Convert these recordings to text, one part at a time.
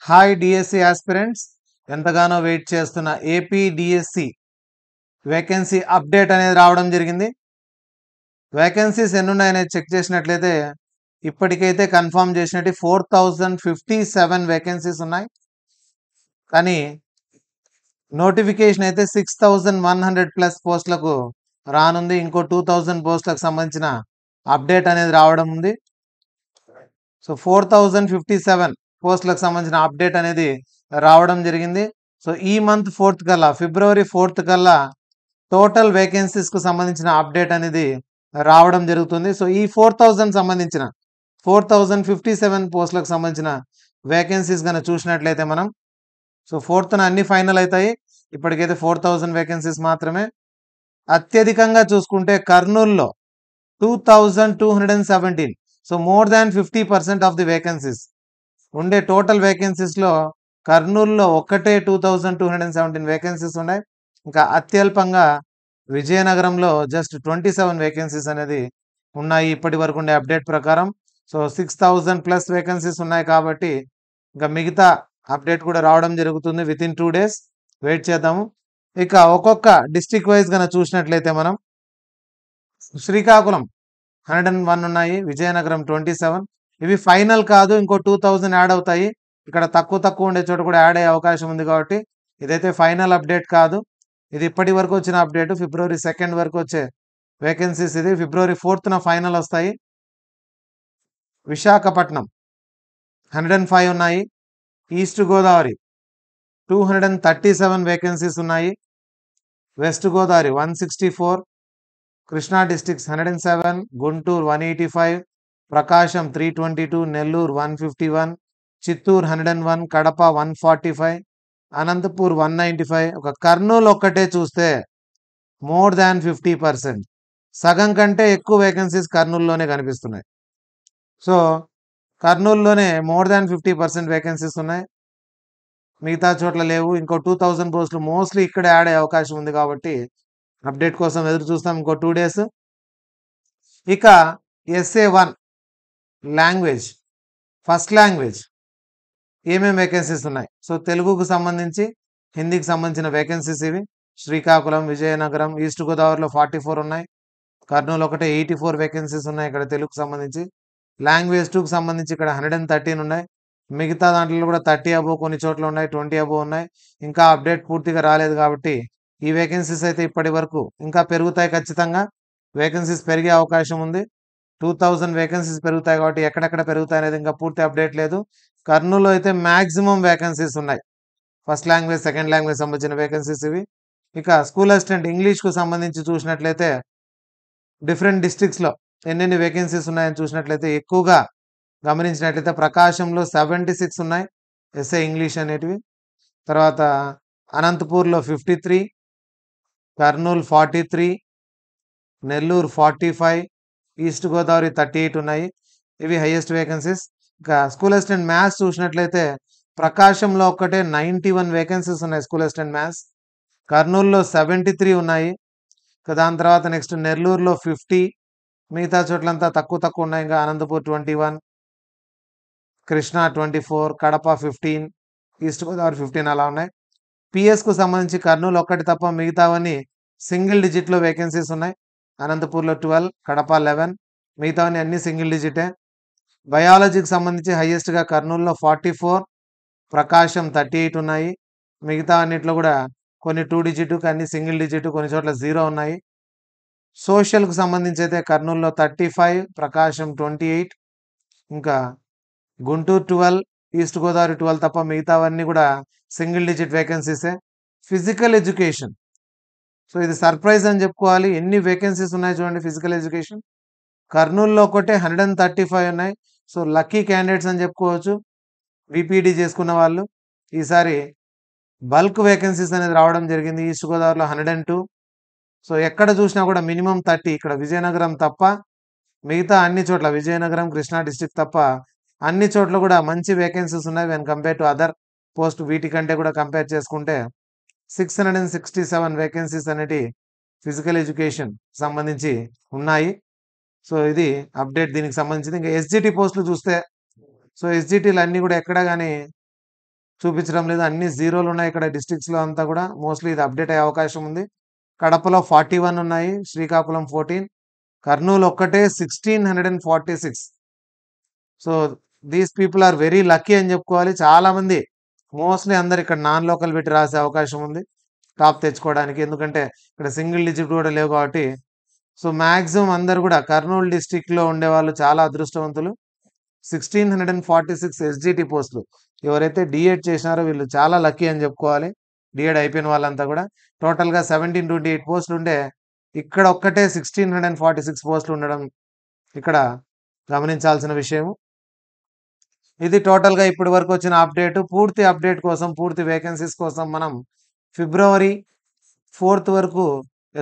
Hi DSC aspirants, ఎంతగానో wait చేస్తున్న AP DSC vacancy update అనేది రావడం జరిగింది. వేకెన్సీస్ ఎన్ని ఉన్నాయనేది చెక్ చేసినట్లయితే ఇప్పటికైతే కన్ఫర్మ్ చేసినట్టు 4057 వేకెన్సీస్ ఉన్నాయి. కానీ నోటిఫికేషన్ అయితే 6100+ పోస్టులకు రానుంది. ఇంకో 2000 పోస్టులకు సంబంధించిన అప్డేట్ అనేది రావడం ఉంది. సో 4057 పోస్టులకు సంబంధించిన అప్డేట్ అనేది రావడం జరిగింది. సో ఈ మంత్ 4th కల్లా, ఫిబ్రవరి 4th కల్లా టోటల్ వేకెన్సీస్కు సంబంధించిన అప్డేట్ అనేది రావడం జరుగుతుంది. సో ఈ 4057 పోస్టులకు సంబంధించిన వేకెన్సీస్ కనుక చూసినట్లయితే మనం, సో 4th అన్ని ఫైనల్ అవుతాయి. ఇప్పటికైతే 4000 వేకెన్సీస్ మాత్రమే. అత్యధికంగా చూసుకుంటే కర్నూలులో 2217, so more than 50% of the vacancies ఉండే టోటల్ వేకెన్సీస్లో కర్నూలులో ఒక్కటే 2217 వేకెన్సీస్ ఉన్నాయి. ఇంకా అత్యల్పంగా విజయనగరంలో జస్ట్ 27 వేకెన్సీస్ అనేది ఉన్నాయి ఇప్పటి వరకు ఉండే అప్డేట్ ప్రకారం. సో 6000+ వేకెన్సీస్ ఉన్నాయి కాబట్టి ఇంకా మిగతా అప్డేట్ కూడా రావడం జరుగుతుంది వితిన్ 2 days. వెయిట్ చేద్దాము. ఇక ఒక్కొక్క డిస్ట్రిక్ట్ వైజ్ కనుక చూసినట్లయితే మనం, శ్రీకాకుళం 101 ఉన్నాయి, విజయనగరం 27. ఇవి ఫైనల్ కాదు, ఇంకో 2000 యాడ్ అవుతాయి. ఇక్కడ తక్కువ ఉండే చోట కూడా యాడ్ అయ్యే అవకాశం ఉంది కాబట్టి ఇదైతే ఫైనల్ అప్డేట్ కాదు. ఇది ఇప్పటి వరకు వచ్చిన అప్డేట్, ఫిబ్రవరి 2 వరకు వచ్చే వేకెన్సీస్. ఇది ఫిబ్రవరి 4th ఫైనల్ వస్తాయి. విశాఖపట్నం 105 ఉన్నాయి. ఈస్ట్ గోదావరి 237 వేకెన్సీస్ ఉన్నాయి. వెస్ట్ గోదావరి 164, కృష్ణా డిస్ట్రిక్ట్స్ 107, గుంటూరు 185, ప్రకాశం 322, నెల్లూరు 151, చిత్తూరు 101, కడప 145, అనంతపూర్ 195. ఒక కర్నూలు ఒక్కటే చూస్తే మోర్ దాన్ 50%, సగం కంటే ఎక్కువ వేకెన్సీస్ కర్నూలులోనే కనిపిస్తున్నాయి. సో కర్నూలులోనే మోర్ దాన్ 50% వేకెన్సీస్ ఉన్నాయి, మిగతా చోట్ల లేవు. ఇంకో 2000 పోస్టులు మోస్ట్లీ ఇక్కడ యాడ్ అయ్యే అవకాశం ఉంది కాబట్టి అప్డేట్ కోసం ఎదురు చూస్తాం ఇంకో 2 days. ఇక SA1 లాంగ్వేజ్, ఫస్ట్ లాంగ్వేజ్ ఏమేమి వేకెన్సీస్ ఉన్నాయి? సో తెలుగుకు సంబంధించి, హిందీకి సంబంధించిన వేకెన్సీస్ ఇవి. శ్రీకాకుళం, విజయనగరం, ఈస్ట్ గోదావరిలో 44 ఉన్నాయి. కర్నూలు ఒకటే 84 వేకెన్సీస్ ఉన్నాయి ఇక్కడ తెలుగుకు సంబంధించి. లాంగ్వేజ్ 2కు సంబంధించి ఇక్కడ 113 ఉన్నాయి. మిగతా దాంట్లో కూడా 30 అబోవ్ కొన్ని చోట్ల ఉన్నాయి, 20 అబోవ్ ఉన్నాయి. ఇంకా అప్డేట్ పూర్తిగా రాలేదు కాబట్టి ఈ వేకెన్సీస్ అయితే ఇప్పటి వరకు ఇంకా పెరుగుతాయి. ఖచ్చితంగా వేకెన్సీస్ పెరిగే అవకాశం ఉంది. 2000 వేకెన్సీస్ పెరుగుతాయి కాబట్టి ఎక్కడెక్కడ పెరుగుతాయి అనేది ఇంకా పూర్తి అప్డేట్ లేదు. కర్నూలులో అయితే మ్యాక్సిమం వేకెన్సీస్ ఉన్నాయి, ఫస్ట్ లాంగ్వేజ్, సెకండ్ లాంగ్వేజ్ సంబంధించిన వేకెన్సీస్ ఇవి. ఇక స్కూల్ అసిస్టెంట్ ఇంగ్లీష్కు సంబంధించి చూసినట్లయితే డిఫరెంట్ డిస్ట్రిక్ట్స్లో ఎన్నెన్ని వేకెన్సీస్ ఉన్నాయని చూసినట్లయితే ఎక్కువగా గమనించినట్లయితే ప్రకాశంలో 76 ఉన్నాయి ఎస్ఏ ఇంగ్లీష్ అనేటివి. తర్వాత అనంతపూర్లో 53, కర్నూలు 43, నెల్లూరు 45, ఈస్ట్ గోదావరి 38 ఉన్నాయి. ఇవి హైయెస్ట్ వేకెన్సీస్. ఇంకా స్కూల్ అసిస్టెంట్ మ్యాథ్స్ చూసినట్లయితే ప్రకాశంలో ఒక్కటే 91 వేకెన్సీస్ ఉన్నాయి స్కూల్ అసిస్టెంట్ మ్యాథ్స్. కర్నూలులో 73 ఉన్నాయి. దాని తర్వాత నెక్స్ట్ నెల్లూరులో 50, మిగతా చోట్లంతా తక్కువ ఉన్నాయి. ఇంకా అనంతపూర్ 21, కృష్ణా 24, కడప 15, ఈస్ట్ గోదావరి 15 అలా ఉన్నాయి. పిఎస్కు సంబంధించి కర్నూలు ఒక్కటి తప్ప మిగతావన్నీ సింగిల్ డిజిట్లో వేకెన్సీస్ ఉన్నాయి. అనంతపూర్లో 12, కడప 11, మిగతావన్నీ అన్ని సింగిల్ డిజిటే. బయాలజీకి సంబంధించి హైయెస్ట్గా కర్నూలులో 44, ప్రకాశం 38 ఉన్నాయి. మిగతా అన్నిట్లో కూడా కొన్ని 2 డిజిట్, అన్ని సింగిల్ డిజిట్, కొన్ని చోట్ల 0 ఉన్నాయి. సోషల్కు సంబంధించి అయితే కర్నూలులో 35, ప్రకాశం 28, ఇంకా గుంటూరు 12, ఈస్ట్ గోదావరి 12 తప్ప మిగతావన్నీ కూడా సింగిల్ డిజిట్ వేకెన్సీసే. ఫిజికల్ ఎడ్యుకేషన్, సో ఇది సర్ప్రైజ్ అని చెప్పుకోవాలి. ఎన్ని వేకెన్సీస్ ఉన్నాయి చూడండి. ఫిజికల్ ఎడ్యుకేషన్ కర్నూలులో ఒకటే 135 ఉన్నాయి. సో లక్కీ క్యాండిడేట్స్ అని చెప్పుకోవచ్చు బీపీడీ చేసుకున్న వాళ్ళు. ఈసారి బల్క్ వేకెన్సీస్ అనేది రావడం జరిగింది. ఈస్ట్ గోదావరిలో 102. సో ఎక్కడ చూసినా కూడా మినిమం 30, ఇక్కడ విజయనగరం తప్ప మిగతా అన్ని చోట్ల, విజయనగరం, కృష్ణా డిస్ట్రిక్ట్ తప్ప అన్ని చోట్ల కూడా మంచి వేకెన్సీస్ ఉన్నాయి. When compare to other post, వీటికంటే కూడా కంపేర్ చేసుకుంటే 667 వేకెన్సీస్ అనేటి ఫిజికల్ ఎడ్యుకేషన్ సంబంధించి ఉన్నాయి. సో ఇది అప్డేట్ దీనికి సంబంధించింది. ఇంకా ఎస్జిటి పోస్టులు చూస్తే, సో ఎస్జిటీలు అన్నీ కూడా ఎక్కడ కానీ చూపించడం లేదు, అన్ని జీరోలు ఉన్నాయి ఇక్కడ డిస్ట్రిక్ట్స్లో అంతా కూడా. మోస్ట్లీ ఇది అప్డేట్ అయ్యే అవకాశం ఉంది. కడపలో 41 ఉన్నాయి, శ్రీకాకుళం 14, కర్నూలు ఒక్కటే 1646. So these people are very lucky అని చెప్పుకోవాలి. చాలా మంది మోస్ట్లీ అందరు ఇక్కడ నాన్ లోకల్ పెట్టి రాసే అవకాశం ఉంది టాప్ తెచ్చుకోవడానికి, ఎందుకంటే ఇక్కడ సింగిల్ డిజిట్ కూడా లేవు కాబట్టి. సో మ్యాక్సిమం అందరు కూడా కర్నూలు డిస్టిక్లో ఉండేవాళ్ళు చాలా అదృష్టవంతులు. 1646 ఎస్జిటి పోస్టులు ఎవరైతే డిఎడ్ చేసినారో వీళ్ళు చాలా లక్కీ అని చెప్పుకోవాలి. డిఎడ్ అయిపోయిన వాళ్ళంతా కూడా. టోటల్గా 1728 పోస్టులు ఉంటే ఇక్కడ ఒక్కటే 1646 పోస్టులు ఉండడం ఇక్కడ గమనించాల్సిన విషయం. ఇది టోటల్గా ఇప్పటి వరకు వచ్చిన అప్డేట్. పూర్తి అప్డేట్ కోసం, పూర్తి వేకెన్సీస్ కోసం మనం ఫిబ్రవరి 4th వరకు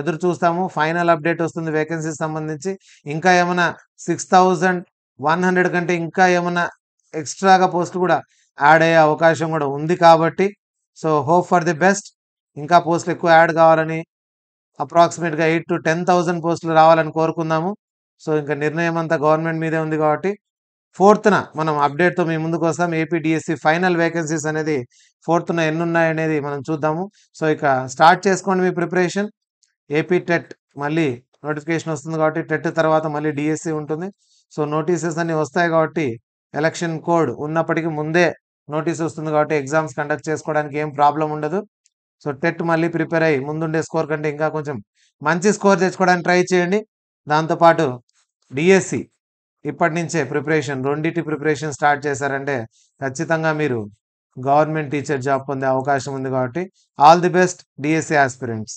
ఎదురు చూస్తాము. ఫైనల్ అప్డేట్ వస్తుంది వేకెన్సీస్ సంబంధించి. ఇంకా ఏమైనా 6100 కంటే ఇంకా ఏమైనా ఎక్స్ట్రాగా పోస్టులు కూడా యాడ్ అయ్యే అవకాశం కూడా ఉంది కాబట్టి, so hope for the best. ఇంకా పోస్టులు ఎక్కువ యాడ్ కావాలని, అప్రాక్సిమేట్గా 8 to 10,000 పోస్టులు రావాలని కోరుకుందాము. సో ఇంకా నిర్ణయం అంతా గవర్నమెంట్ మీదే ఉంది కాబట్టి 4th మనం అప్డేట్తో మీ ముందుకు వస్తాం. ఏపీ డిఎస్సి ఫైనల్ వేకెన్సీస్ అనేది 4th ఎన్ని ఉన్నాయనేది మనం చూద్దాము. సో ఇక స్టార్ట్ చేసుకోండి మీ ప్రిపరేషన్. ఏపీ టెట్ మళ్ళీ నోటిఫికేషన్ వస్తుంది కాబట్టి, టెట్ తర్వాత మళ్ళీ డిఎస్సి ఉంటుంది. సో నోటీసెస్ అన్ని వస్తాయి కాబట్టి, ఎలక్షన్ కోడ్ ఉన్నప్పటికీ ముందే నోటీస్ వస్తుంది కాబట్టి ఎగ్జామ్స్ కండక్ట్ చేసుకోవడానికి ఏం ప్రాబ్లం ఉండదు. సో టెట్ మళ్ళీ ప్రిపేర్ అయ్యి ముందుండే స్కోర్ కంటే ఇంకా కొంచెం మంచి స్కోర్ తెచ్చుకోవడానికి ట్రై చేయండి. దాంతోపాటు డిఎస్సి ఇప్పటి నుంచే ప్రిపరేషన్, రెండింటి ప్రిపరేషన్ స్టార్ట్ చేశారంటే ఖచ్చితంగా మీరు గవర్నమెంట్ టీచర్ జాబ్ పొందే అవకాశం ఉంది కాబట్టి all the best DSC aspirants.